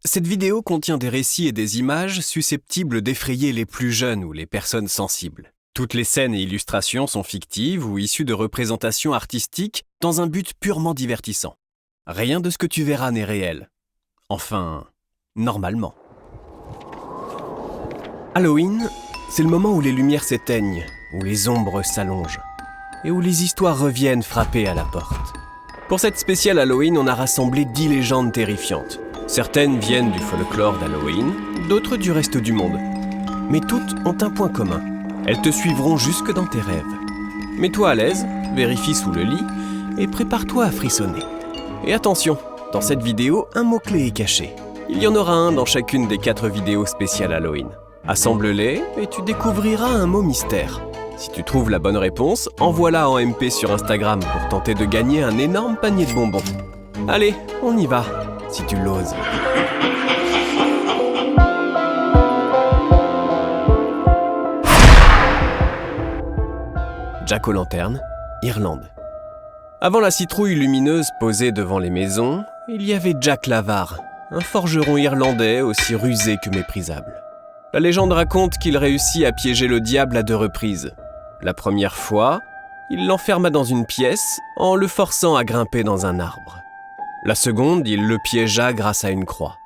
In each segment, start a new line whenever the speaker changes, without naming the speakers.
Cette vidéo contient des récits et des images susceptibles d'effrayer les plus jeunes ou les personnes sensibles. Toutes les scènes et illustrations sont fictives ou issues de représentations artistiques dans un but purement divertissant. Rien de ce que tu verras n'est réel. Enfin, normalement. Halloween, c'est le moment où les lumières s'éteignent, où les ombres s'allongent, et où les histoires reviennent frapper à la porte. Pour cette spéciale Halloween, on a rassemblé 10 légendes terrifiantes. Certaines viennent du folklore d'Halloween, d'autres du reste du monde. Mais toutes ont un point commun. Elles te suivront jusque dans tes rêves. Mets-toi à l'aise, vérifie sous le lit et prépare-toi à frissonner. Et attention, dans cette vidéo, un mot-clé est caché. Il y en aura un dans chacune des 4 vidéos spéciales Halloween. Assemble-les et tu découvriras un mot mystère. Si tu trouves la bonne réponse, envoie-la en MP sur Instagram pour tenter de gagner un énorme panier de bonbons. Allez, on y va, si tu l'oses. Jack-o'-lanterne, Irlande. Avant la citrouille lumineuse posée devant les maisons, il y avait Jack l'Avare, un forgeron irlandais aussi rusé que méprisable. La légende raconte qu'il réussit à piéger le diable à 2 reprises. La première fois, il l'enferma dans une pièce en le forçant à grimper dans un arbre. La seconde, il le piégea grâce à une croix.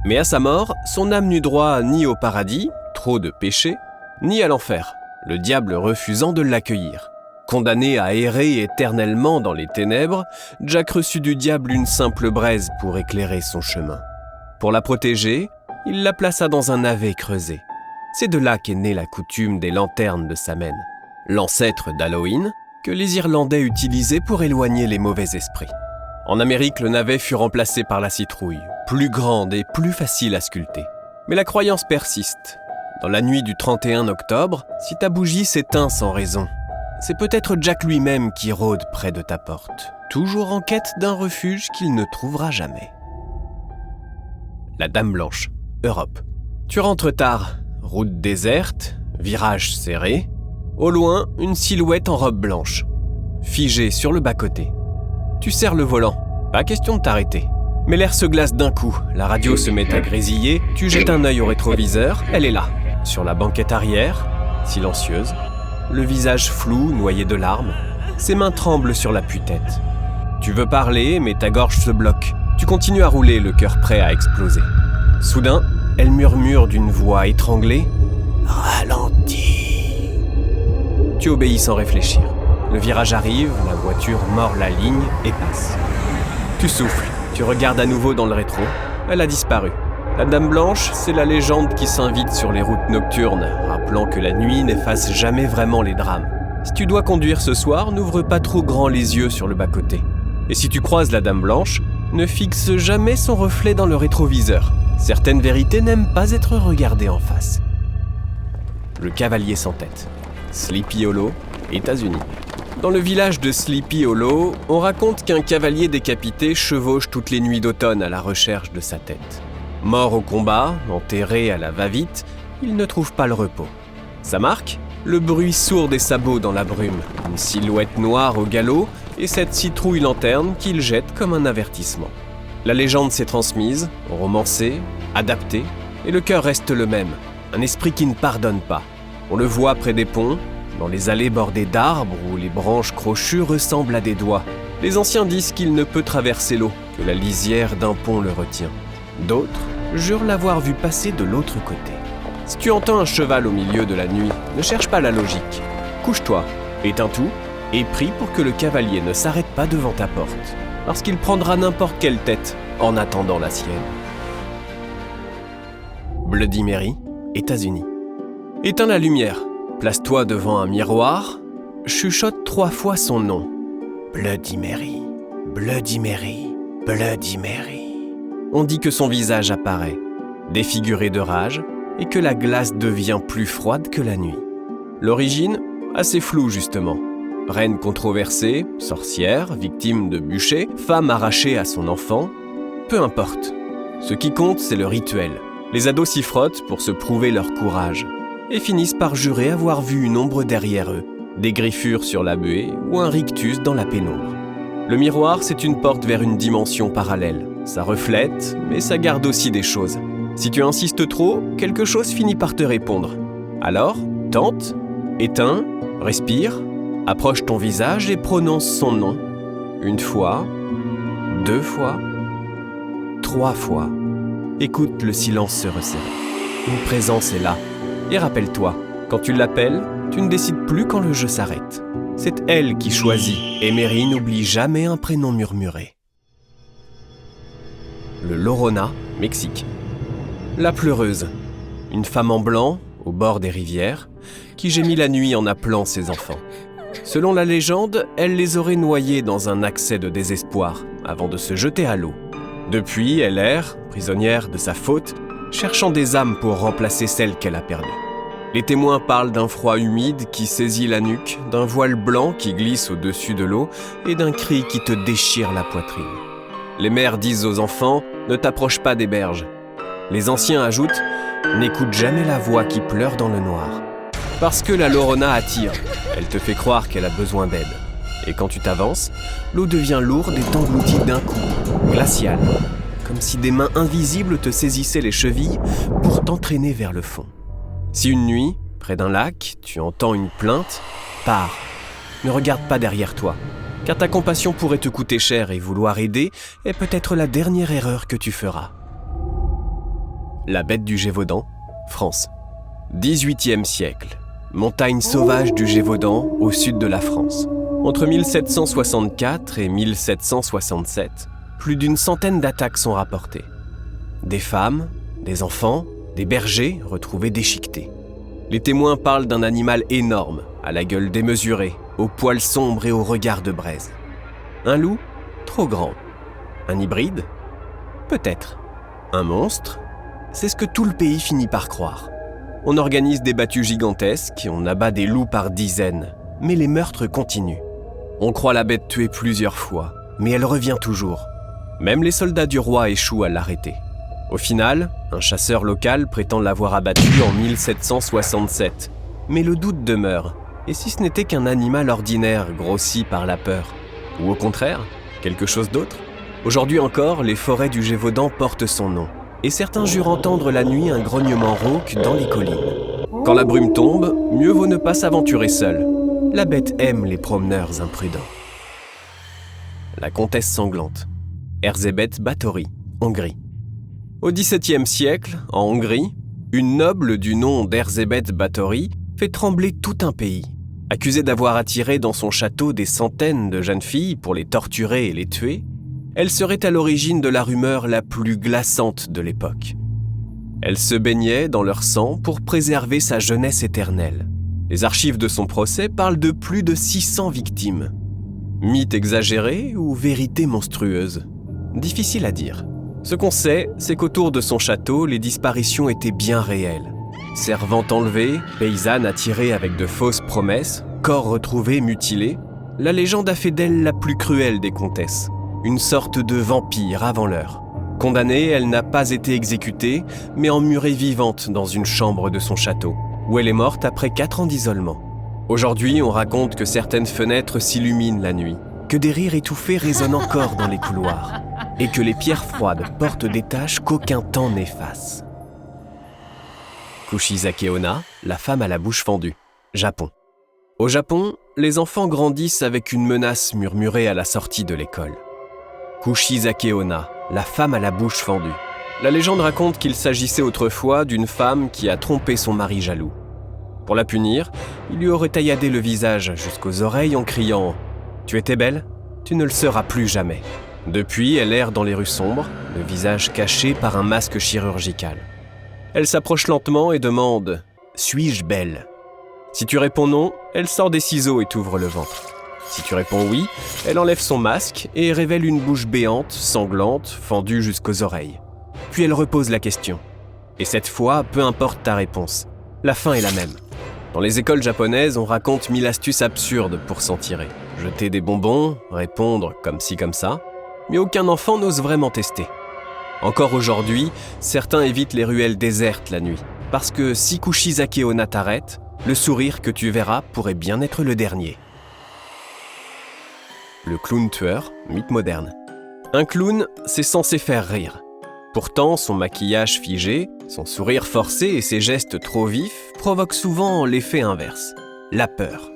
Mais à sa mort, son âme n'eut droit ni au paradis, trop de péché, ni à l'enfer, le diable refusant de l'accueillir. Condamné à errer éternellement dans les ténèbres, Jack reçut du diable une simple braise pour éclairer son chemin. Pour la protéger, il la plaça dans un navet creusé. C'est de là qu'est née la coutume des lanternes de Samhain, l'ancêtre d'Halloween, que les Irlandais utilisaient pour éloigner les mauvais esprits. En Amérique, le navet fut remplacé par la citrouille, plus grande et plus facile à sculpter. Mais la croyance persiste. Dans la nuit du 31 octobre, si ta bougie s'éteint sans raison, c'est peut-être Jack lui-même qui rôde près de ta porte, toujours en quête d'un refuge qu'il ne trouvera jamais. La Dame Blanche, Europe. Tu rentres tard, route déserte, virage serré. Au loin, une silhouette en robe blanche, figée sur le bas-côté. Tu serres le volant, pas question de t'arrêter. Mais l'air se glace d'un coup, la radio se met à grésiller, tu jettes un œil au rétroviseur, elle est là, sur la banquette arrière, silencieuse, le visage flou, noyé de larmes, ses mains tremblent sur l'appui-tête. Tu veux parler, mais ta gorge se bloque. Tu continues à rouler, le cœur prêt à exploser. Soudain, elle murmure d'une voix étranglée « Ralentis !» Tu obéis sans réfléchir. Le virage arrive, la voiture mord la ligne et passe. Tu souffles, tu regardes à nouveau dans le rétro. Elle a disparu. La Dame Blanche, c'est la légende qui s'invite sur les routes nocturnes, rappelant que la nuit n'efface jamais vraiment les drames. Si tu dois conduire ce soir, n'ouvre pas trop grand les yeux sur le bas-côté. Et si tu croises la Dame Blanche, ne fixe jamais son reflet dans le rétroviseur. Certaines vérités n'aiment pas être regardées en face. Le cavalier sans tête. Sleepy Hollow, États-Unis. Dans le village de Sleepy Hollow, on raconte qu'un cavalier décapité chevauche toutes les nuits d'automne à la recherche de sa tête. Mort au combat, enterré à la va-vite, il ne trouve pas le repos. Sa marque ? Le bruit sourd des sabots dans la brume, une silhouette noire au galop et cette citrouille lanterne qu'il jette comme un avertissement. La légende s'est transmise, romancée, adaptée, et le cœur reste le même, un esprit qui ne pardonne pas. On le voit près des ponts, dans les allées bordées d'arbres où les branches crochues ressemblent à des doigts. Les anciens disent qu'il ne peut traverser l'eau, que la lisière d'un pont le retient. D'autres jurent l'avoir vu passer de l'autre côté. Si tu entends un cheval au milieu de la nuit, ne cherche pas la logique. Couche-toi, éteins tout, et prie pour que le cavalier ne s'arrête pas devant ta porte, parce qu'il prendra n'importe quelle tête en attendant la sienne. Bloody Mary, États-Unis. Éteins la lumière. Place-toi devant un miroir, chuchote 3 fois son nom. Bloody Mary, Bloody Mary, Bloody Mary. On dit que son visage apparaît, défiguré de rage, et que la glace devient plus froide que la nuit. L'origine, assez floue justement. Reine controversée, sorcière, victime de bûchers, femme arrachée à son enfant, peu importe. Ce qui compte, c'est le rituel. Les ados s'y frottent pour se prouver leur courage. Et finissent par jurer avoir vu une ombre derrière eux, des griffures sur la buée ou un rictus dans la pénombre. Le miroir, c'est une porte vers une dimension parallèle. Ça reflète, mais ça garde aussi des choses. Si tu insistes trop, quelque chose finit par te répondre. Alors, tente, éteins, respire, approche ton visage et prononce son nom. 1 fois, 2 fois, 3 fois. Écoute le silence se resserrer. Une présence est là. Et rappelle-toi, quand tu l'appelles, tu ne décides plus quand le jeu s'arrête. C'est elle qui choisit, et Mary n'oublie jamais un prénom murmuré. Le Llorona, Mexique. La pleureuse, une femme en blanc, au bord des rivières, qui gémit la nuit en appelant ses enfants. Selon la légende, elle les aurait noyés dans un accès de désespoir, avant de se jeter à l'eau. Depuis, elle erre, prisonnière de sa faute, cherchant des âmes pour remplacer celles qu'elle a perdues. Les témoins parlent d'un froid humide qui saisit la nuque, d'un voile blanc qui glisse au-dessus de l'eau et d'un cri qui te déchire la poitrine. Les mères disent aux enfants « Ne t'approche pas des berges ». Les anciens ajoutent « N'écoute jamais la voix qui pleure dans le noir ». Parce que la Llorona attire, elle te fait croire qu'elle a besoin d'aide. Et quand tu t'avances, l'eau devient lourde et t'engloutit d'un coup, glaciale, comme si des mains invisibles te saisissaient les chevilles pour t'entraîner vers le fond. Si une nuit, près d'un lac, tu entends une plainte, pars. Ne regarde pas derrière toi, car ta compassion pourrait te coûter cher et vouloir aider est peut-être la dernière erreur que tu feras. La bête du Gévaudan, France. 18e siècle. Montagne sauvage du Gévaudan, au sud de la France. Entre 1764 et 1767, plus d'une centaine d'attaques sont rapportées. Des femmes, des enfants, des bergers retrouvés déchiquetés. Les témoins parlent d'un animal énorme, à la gueule démesurée, aux poils sombres et au regard de braise. Un loup ? Trop grand. Un hybride ? Peut-être. Un monstre ? C'est ce que tout le pays finit par croire. On organise des battues gigantesques, on abat des loups par dizaines, mais les meurtres continuent. On croit la bête tuée plusieurs fois, mais elle revient toujours. Même les soldats du roi échouent à l'arrêter. Au final, un chasseur local prétend l'avoir abattu en 1767. Mais le doute demeure. Et si ce n'était qu'un animal ordinaire grossi par la peur ? Ou au contraire, quelque chose d'autre ? Aujourd'hui encore, les forêts du Gévaudan portent son nom. Et certains jurent entendre la nuit un grognement rauque dans les collines. Quand la brume tombe, mieux vaut ne pas s'aventurer seul. La bête aime les promeneurs imprudents. La comtesse sanglante. Erzsébet Báthory, Hongrie. Au XVIIe siècle, en Hongrie, une noble du nom d'Erzsébet Báthory fait trembler tout un pays. Accusée d'avoir attiré dans son château des centaines de jeunes filles pour les torturer et les tuer, elle serait à l'origine de la rumeur la plus glaçante de l'époque. Elle se baignait dans leur sang pour préserver sa jeunesse éternelle. Les archives de son procès parlent de plus de 600 victimes. Mythe exagéré ou vérité monstrueuse ? Difficile à dire. Ce qu'on sait, c'est qu'autour de son château, les disparitions étaient bien réelles. Servantes enlevées, paysannes attirées avec de fausses promesses, corps retrouvés mutilés, la légende a fait d'elle la plus cruelle des comtesses, une sorte de vampire avant l'heure. Condamnée, elle n'a pas été exécutée, mais emmurée vivante dans une chambre de son château, où elle est morte après 4 ans d'isolement. Aujourd'hui, on raconte que certaines fenêtres s'illuminent la nuit, que des rires étouffés résonnent encore dans les couloirs, et que les pierres froides portent des taches qu'aucun temps n'efface. Kushisake Onna, la femme à la bouche fendue, Japon. Au Japon, les enfants grandissent avec une menace murmurée à la sortie de l'école. Kushisake Onna, la femme à la bouche fendue. La légende raconte qu'il s'agissait autrefois d'une femme qui a trompé son mari jaloux. Pour la punir, il lui aurait tailladé le visage jusqu'aux oreilles en criant « Tu étais belle ? Tu ne le seras plus jamais ». Depuis, elle erre dans les rues sombres, le visage caché par un masque chirurgical. Elle s'approche lentement et demande « Suis-je belle ?» Si tu réponds non, elle sort des ciseaux et t'ouvre le ventre. Si tu réponds oui, elle enlève son masque et révèle une bouche béante, sanglante, fendue jusqu'aux oreilles. Puis elle repose la question. Et cette fois, peu importe ta réponse, la fin est la même. Dans les écoles japonaises, on raconte 1000 astuces absurdes pour s'en tirer. Jeter des bonbons, répondre comme ci comme ça, mais aucun enfant n'ose vraiment tester. Encore aujourd'hui, certains évitent les ruelles désertes la nuit, parce que si Kushisake Onna t'arrête, le sourire que tu verras pourrait bien être le dernier. Le clown tueur, mythe moderne. Un clown, c'est censé faire rire. Pourtant, son maquillage figé, son sourire forcé et ses gestes trop vifs provoquent souvent l'effet inverse, la peur.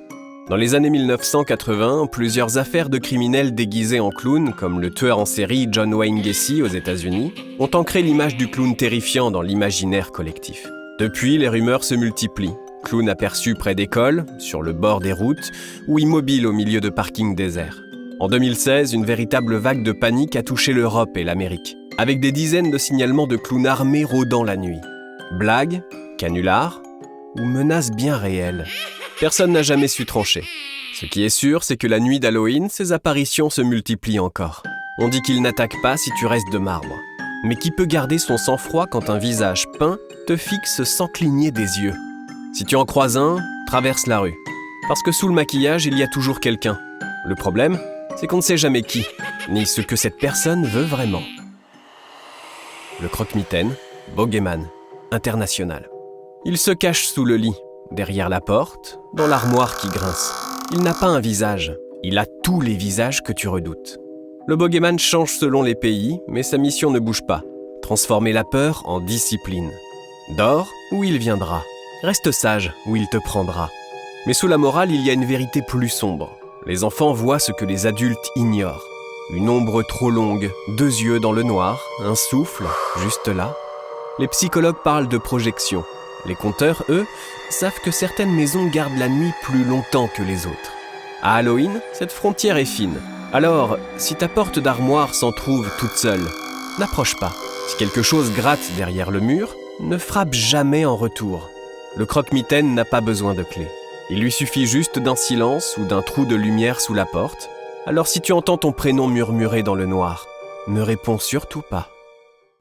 Dans les années 1980, plusieurs affaires de criminels déguisés en clowns, comme le tueur en série John Wayne Gacy aux États-Unis, ont ancré l'image du clown terrifiant dans l'imaginaire collectif. Depuis, les rumeurs se multiplient. Clowns aperçus près d'écoles, sur le bord des routes, ou immobiles au milieu de parkings déserts. En 2016, une véritable vague de panique a touché l'Europe et l'Amérique, avec des dizaines de signalements de clowns armés rôdant la nuit. Blagues, canulars ou menaces bien réelles. Personne n'a jamais su trancher. Ce qui est sûr, c'est que la nuit d'Halloween, ces apparitions se multiplient encore. On dit qu'ils n'attaquent pas si tu restes de marbre. Mais qui peut garder son sang-froid quand un visage peint te fixe sans cligner des yeux? Si tu en croises un, traverse la rue. Parce que sous le maquillage, il y a toujours quelqu'un. Le problème, c'est qu'on ne sait jamais qui, ni ce que cette personne veut vraiment. Le croque-mitaine, Bogeyman, international. Il se cache sous le lit, derrière la porte, dans l'armoire qui grince. Il n'a pas un visage, il a tous les visages que tu redoutes. Le Bogeyman change selon les pays, mais sa mission ne bouge pas. Transformer la peur en discipline. Dors ou il viendra. Reste sage ou il te prendra. Mais sous la morale, il y a une vérité plus sombre. Les enfants voient ce que les adultes ignorent. Une ombre trop longue, 2 yeux dans le noir, un souffle, juste là. Les psychologues parlent de projection. Les conteurs, eux, savent que certaines maisons gardent la nuit plus longtemps que les autres. À Halloween, cette frontière est fine. Alors, si ta porte d'armoire s'en trouve toute seule, n'approche pas. Si quelque chose gratte derrière le mur, ne frappe jamais en retour. Le croque-mitaine n'a pas besoin de clé. Il lui suffit juste d'un silence ou d'un trou de lumière sous la porte. Alors si tu entends ton prénom murmurer dans le noir, ne réponds surtout pas.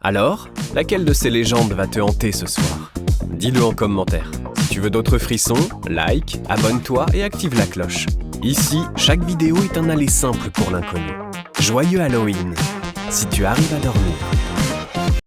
Alors, laquelle de ces légendes va te hanter ce soir? Dis-le en commentaire. Si tu veux d'autres frissons, like, abonne-toi et active la cloche. Ici, chaque vidéo est un aller simple pour l'inconnu. Joyeux Halloween, si tu arrives à dormir.